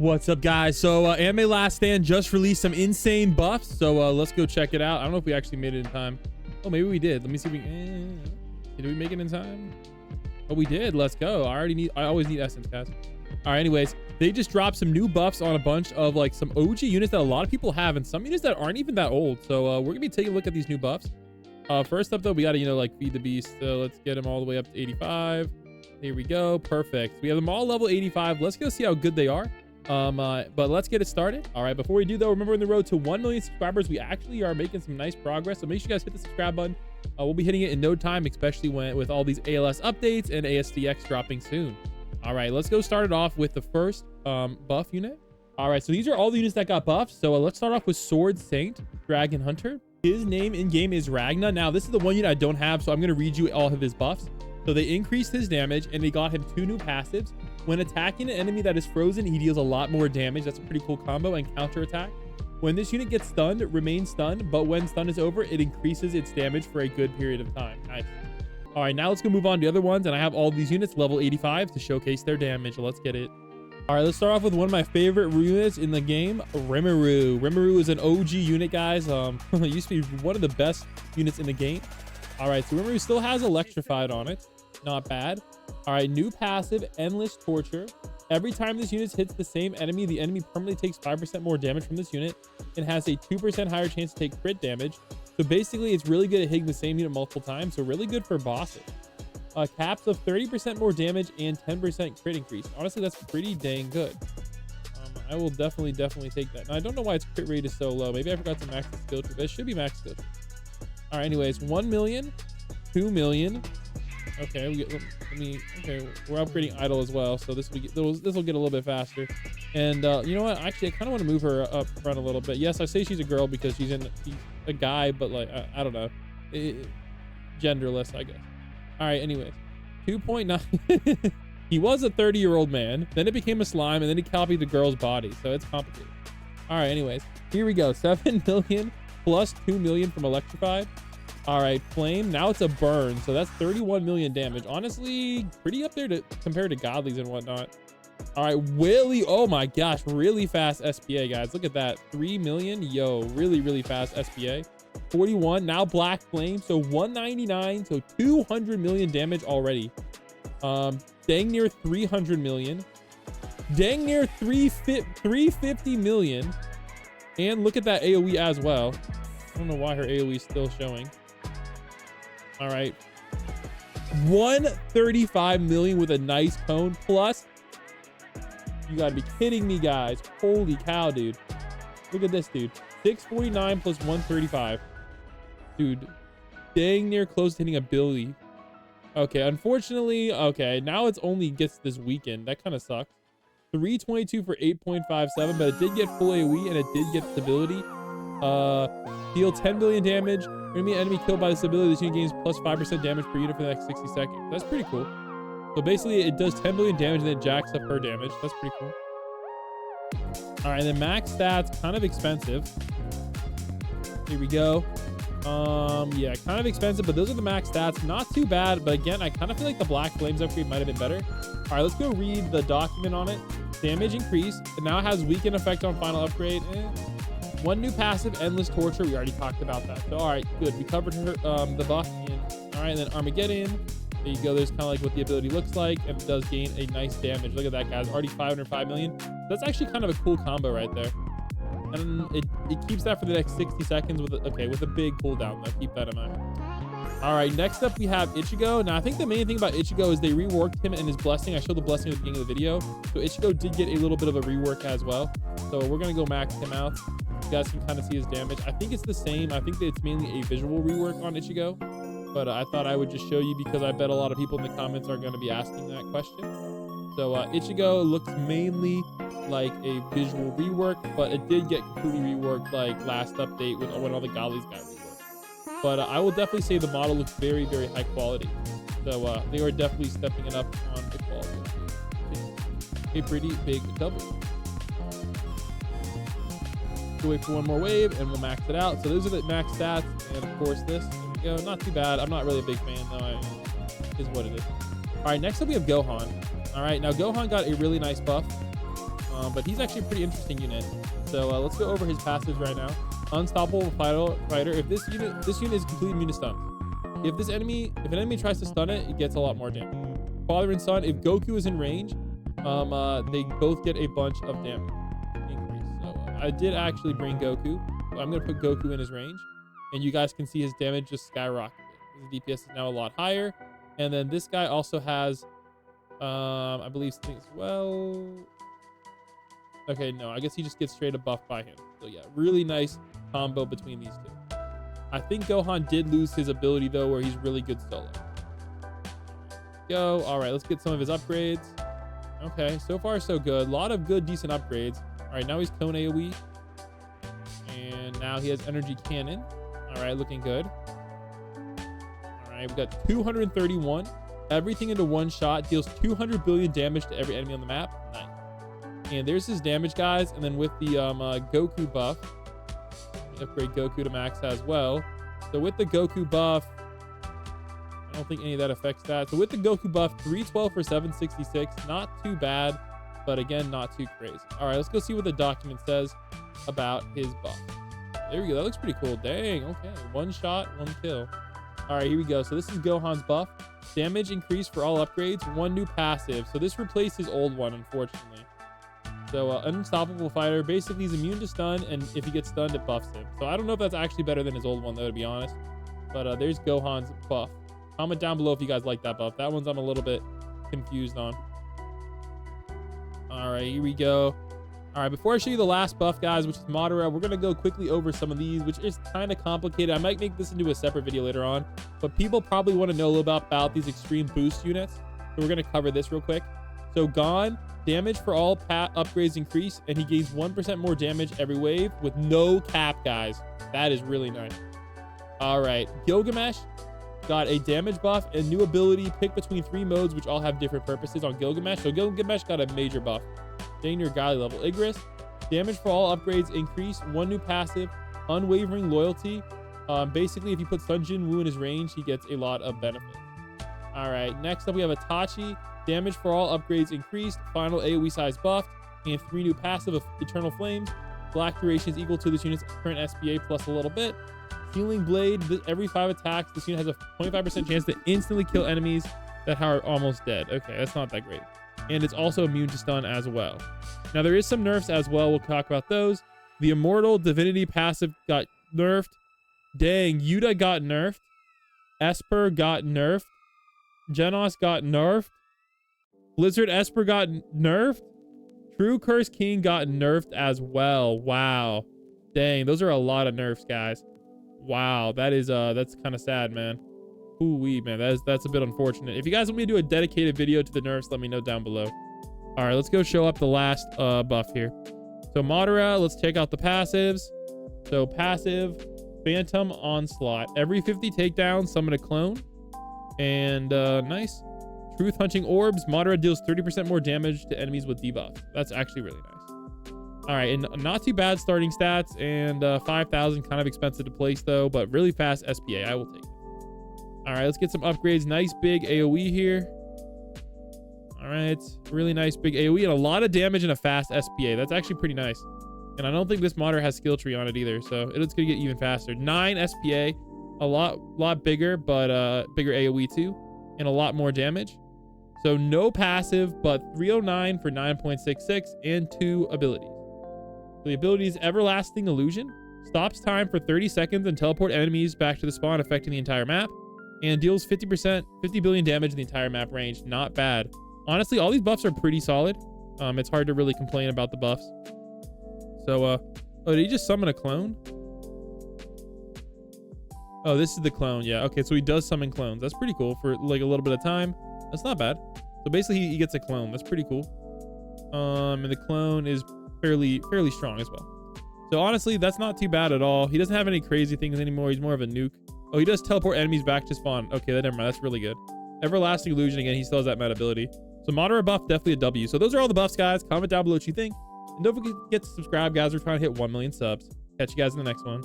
What's up, guys? So Anime Last Stand just released some insane buffs, so let's go check it out. I don't know if we actually made it in time. Oh, maybe we did. Let me see if we did we make it in time? Oh, we did. Let's go. I always need essence, guys. All right, anyways, they just dropped some new buffs on a bunch of like some OG units that a lot of people have and some units that aren't even that old. So we're gonna be taking a look at these new buffs. First up though, we gotta like feed the beast. So let's get them all the way up to 85. Here we go. Perfect. We have them all level 85. Let's go see how good they are. But let's get it started. All right, before we do though, remember, in the road to 1 million subscribers, we actually are making some nice progress, so make sure you guys hit the subscribe button. We'll be hitting it in no time, especially with all these ALS updates and ASDX dropping soon. All right, let's go start it off with the first buff unit. All right, so these are all the units that got buffed. So let's start off with Sword Saint Dragon Hunter. His name in game is Ragna. Now this is the one unit I don't have, so I'm going to read you all of his buffs. So they increased his damage and they got him 2 new passives. When attacking an enemy that is frozen, he deals a lot more damage. That's a pretty cool combo. And counter attack. When this unit gets stunned, it remains stunned, but when stun is over, it increases its damage for a good period of time. Nice. All right, now let's go move on to the other ones. And I have all these units level 85 to showcase their damage. Let's get it. All right, let's start off with one of my favorite units in the game, Rimuru. Rimuru is an OG unit, guys. It used to be one of the best units in the game. All right, so Rimuru still has Electrified on it. Not bad. All right, new passive, Endless Torture. Every time this unit hits the same enemy, the enemy permanently takes 5% more damage from this unit and has a 2% higher chance to take crit damage. So basically, it's really good at hitting the same unit multiple times, so really good for bosses. Caps of 30% more damage and 10% crit increase. Honestly, that's pretty dang good. I will definitely take that. Now, I don't know why its crit rate is so low. Maybe I forgot to max the skill tree, but it should be max skill tree. All right, anyways, 1 million, 2 million. Okay, okay, we're upgrading Idol as well, so this will get a little bit faster. And you know what? Actually, I kind of want to move her up front a little bit. Yes, I say she's a girl because she's a guy, but like I don't know, genderless, I guess. All right, anyways, 2.9. He was a 30-year-old man, then it became a slime, and then he copied the girl's body, so it's complicated. All right, anyways, here we go. 7 million plus 2 million from Electrified. All right, Flame. Now it's a burn, so that's 31 million damage. Honestly, pretty up there compared to Godlies and whatnot. All right, Willy. Oh my gosh, really fast SPA, guys. Look at that. 3 million. Yo, really fast SPA. 41. Now Black Flame. So 199. So 200 million damage already. Dang near 300 million. Dang near 350 million. And look at that AoE as well. I don't know why her AoE is still showing. All right, 135 million with a nice cone plus. You gotta be kidding me, guys. Holy cow, dude. Look at this, dude. 649 plus 135. Dude, dang near close to hitting ability. Okay, unfortunately, okay, now it's only gets this weekend. That kind of sucks. 322 for 8.57, but it did get full AoE and it did get stability. Deal 10 billion damage. Enemy killed by this ability, this unit gains plus 5% damage per unit for the next 60 seconds. That's pretty cool. So basically, it does 10 billion damage and then jacks up her damage. That's pretty cool. All right, and then max stats, kind of expensive. Here we go. Yeah, kind of expensive, but those are the max stats. Not too bad, but again, I kind of feel like the Black Flames upgrade might have been better. All right, let's go read the document on it. Damage increase. It now has weaken effect on final upgrade. 1 new passive, Endless Torture. We already talked about that. So, all right, good. We covered her, the buff. All right, and then Armageddon. There you go. There's kind of like what the ability looks like, and it does gain a nice damage. Look at that, guys. Already 505 million. That's actually kind of a cool combo right there. And it keeps that for the next 60 seconds with a big cooldown, though. Keep that in mind. All right, next up we have Ichigo. Now, I think the main thing about Ichigo is they reworked him and his blessing. I showed the blessing at the beginning of the video. So Ichigo did get a little bit of a rework as well. So we're going to go max him out. You guys can kind of see his damage. I think it's the same. I think that it's mainly a visual rework on Ichigo. But I thought I would just show you because I bet a lot of people in the comments are going to be asking that question. So Ichigo looks mainly like a visual rework, but it did get completely reworked like last update when all the Godlies got reworked. But I will definitely say the model looks very high quality. So they are definitely stepping it up on the quality. A pretty big double. We'll wait for one more wave and we'll max it out. So those are the max stats, and of course this. There we go. Not too bad. I'm not really a big fan though. Is what it is. All right, next up we have Gohan. All right, now Gohan got a really nice buff. But he's actually a pretty interesting unit. So let's go over his passives right now. Unstoppable fighter. If this unit is completely immune to stun. If an enemy tries to stun it, it gets a lot more damage. Father and son, if Goku is in range, they both get a bunch of damage increase. So I did actually bring Goku. So I'm gonna put Goku in his range, and you guys can see his damage just skyrocketed. His DPS is now a lot higher. And then this guy also has, I believe things. Well, okay, no, I guess he just gets straight up buffed by him. So yeah, really nice combo between these two. I think Gohan did lose his ability though, where he's really good solo. Go. All right, let's get some of his upgrades. Okay, so far so good. A lot of good, decent upgrades. All right, now he's Cone AoE. And now he has Energy Cannon. All right, looking good. All right, we got 231. Everything into one shot. Deals 200 billion damage to every enemy on the map. Nice. And there's his damage, guys. And then with the Goku buff, upgrade Goku to max as well. So with the Goku buff, I don't think any of that affects that. So with the Goku buff, 312 for 766. Not too bad, but again, not too crazy. All right, let's go see what the document says about his buff. There we go. That looks pretty cool. Dang, okay. One shot, one kill. All right, here we go. So this is Gohan's buff. Damage increase for all upgrades. One new passive. So this replaced his old one, unfortunately. So unstoppable fighter. Basically, he's immune to stun, and if he gets stunned, it buffs him. So I don't know if that's actually better than his old one, though, to be honest. But there's Gohan's buff. Comment down below if you guys like that buff. That one's I'm a little bit confused on. All right, here we go. All right, before I show you the last buff, guys, which is Madara, we're going to go quickly over some of these, which is kind of complicated. I might make this into a separate video later on, but people probably want to know a little bit about these extreme boost units. So we're going to cover this real quick. So Gon, damage for all upgrades increase, and he gains 1% more damage every wave with no cap, guys. That is really nice. All right, Gilgamesh got a damage buff and new ability. Pick between 3 modes, which all have different purposes on Gilgamesh. So Gilgamesh got a major buff. Staying near Godly level. Igris, damage for all upgrades increase. 1 new passive. Unwavering loyalty. Basically, if you put Sun Jin Woo in his range, he gets a lot of benefits. All right, next up we have Itachi. Damage for all upgrades increased. Final AoE size buffed. And 3 new passive of Eternal Flames. Black duration is equal to this unit's current SPA plus a little bit. Healing Blade. Every 5 attacks, this unit has a 25% chance to instantly kill enemies that are almost dead. Okay, that's not that great. And it's also immune to stun as well. Now, there is some nerfs as well. We'll talk about those. The Immortal Divinity passive got nerfed. Dang, Yuta got nerfed. Esper got nerfed. Genos got nerfed. Blizzard Esper got nerfed. True Curse King got nerfed as well. Wow. Dang, those are a lot of nerfs, guys. Wow, that's kind of sad, man. Ooh-wee, man, that's a bit unfortunate. If you guys want me to do a dedicated video to the nerfs, let me know down below. All right, let's go show up the last buff here. So Madara, let's check out the passives. So passive, Phantom Onslaught. Every 50 takedowns, summon a clone. And nice. Truth Hunting Orbs. Madara deals 30% more damage to enemies with debuffs. That's actually really nice. All right, and not too bad starting stats, and 5,000, kind of expensive to place though, but really fast SPA. I will take it. All right, let's get some upgrades. Nice big AoE here. All right, really nice big AoE and a lot of damage and a fast SPA. That's actually pretty nice. And I don't think this modder has skill tree on it either, so it's gonna get even faster. 9 SPA, a lot bigger, but bigger AoE too, and a lot more damage. So no passive, but 309 for 9.66 and 2 abilities. So the ability is Everlasting Illusion. Stops time for 30 seconds and teleport enemies back to the spawn, affecting the entire map. And deals 50 billion damage in the entire map range. Not bad. Honestly, all these buffs are pretty solid. It's hard to really complain about the buffs. So, oh, did he just summon a clone? Oh, this is the clone. Yeah, okay, so he does summon clones. That's pretty cool for like a little bit of time. That's not bad. So basically, he gets a clone. That's pretty cool. And the clone is fairly strong as well. So honestly, that's not too bad at all. He doesn't have any crazy things anymore. He's more of a nuke. Oh, he does teleport enemies back to spawn. Okay, never mind. That's really good. Everlasting Illusion, again, he still has that meta ability. So Madara buff, definitely a W. So those are all the buffs, guys. Comment down below what you think. And don't forget to subscribe, guys. We're trying to hit 1 million subs. Catch you guys in the next one.